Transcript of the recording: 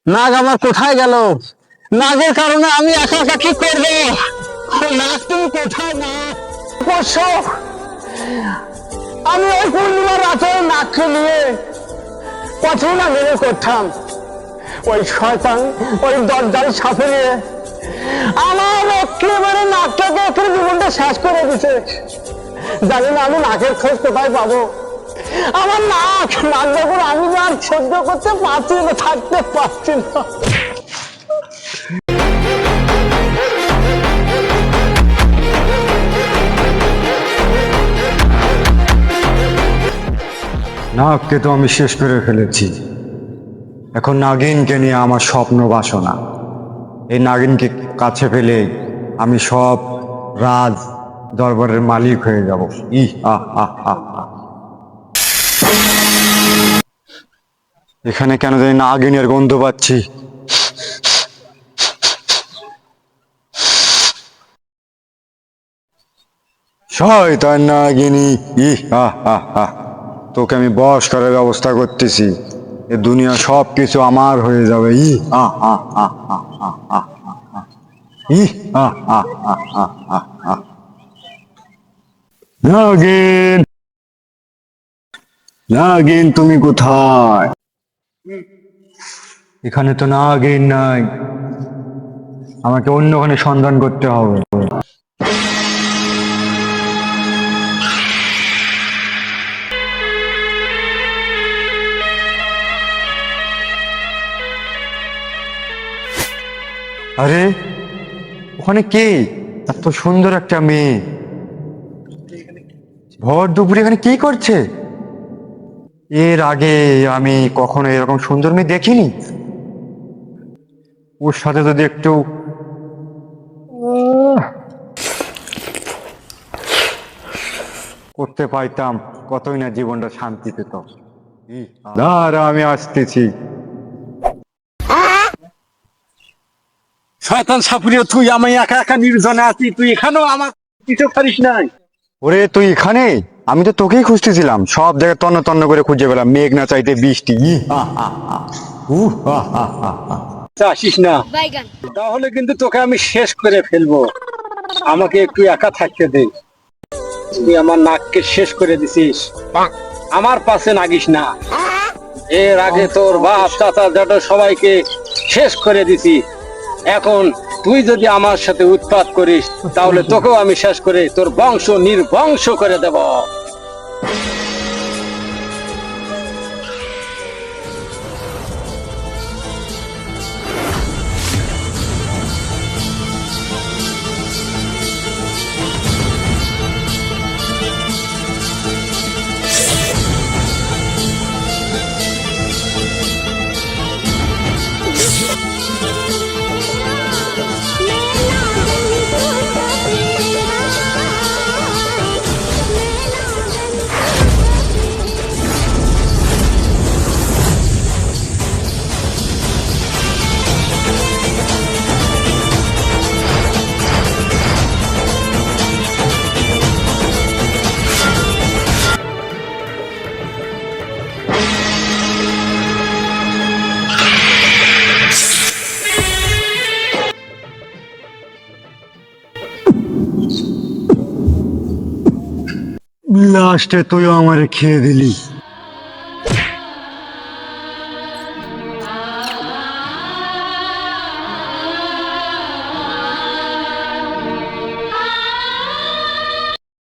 নাগ আমার কোথায় গেল? নাগের কারণে আমি একা একা কি করবো? নাগ তুমি কোথায়? না অবশ্য আমি ওই পূর্ণিমার রাতে নাগকে নিয়ে পথে না বের করতাম, ওই শয়তান ওই দরজাল সাফিয়ে আমার একেবারে নাকটাকে একেবারে জীবনটা শেষ করে দিছে। জানি না আমি নাকের খোঁজ কোথায় পাবো। আমার নাক নাক যখন আমি আর সহ্য করতে পারছি না, থাকতে পারছি না। নাগকে তো আমি শেষ করে ফেলেছি, এখন নাগিনকে নিয়ে আমার স্বপ্ন বাসনা। এই নাগিনকে কাছে পেলে আমি সব রাজ দরবারের মালিক হয়ে যাব। এখানে কেন জানি নাগিনের গন্ধ পাচ্ছি। শয়তান নাগিনী, তোকে আমি বশ করার ব্যবস্থা করতেছি। এ দুনিয়া সব কিছু আমার হয়ে যাবে। নাগিন, নাগিন তুমি কোথায়? এখানে তো নাগিন নাই, আমাকে অন্যখানে সন্ধান করতে হবে। আরে ওখানে কে? এত সুন্দর একটা মেয়ে ভর দুপুরে এখানে কি করছে? এর আগে আমি কখনো এরকম সুন্দর মেয়ে দেখিনি। ওর সাথে যদি একটু করতে পাইতাম, কতই না জীবনটা শান্তি পেত। দাঁড়া, আমি আসতেছি। শয়তান সাপুরিয়া, তুই আমি একা একা নির্জনে আছি, তুই এখানেও আমার কিছু পারিস নাই। ওরে তুই এখানে? আমি তো তোকেই খুঁজতেছিলাম, সব জায়গায় তন্ন তন্ন করে খুঁজে পেলাম। মেঘ না চাইতে বৃষ্টি। আসিস না, তাহলে কিন্তু তোকে আমি শেষ করে ফেলবো। আমাকে একটু একা থাকতে দে। তুই আমার নাককে শেষ করে দিছিস, আমার পাশে নাগিস না। এর আগে তোর বাপ চাচা জ্যাঠা সবাইকে শেষ করে দিছি। এখন তুই যদি আমার সাথে উৎপাত করিস, তাহলে তোকেও আমি শেষ করে তোর বংশ নির্বংশ করে দেব। লাস্টে তুইও আমারে খেয়ে দিলি।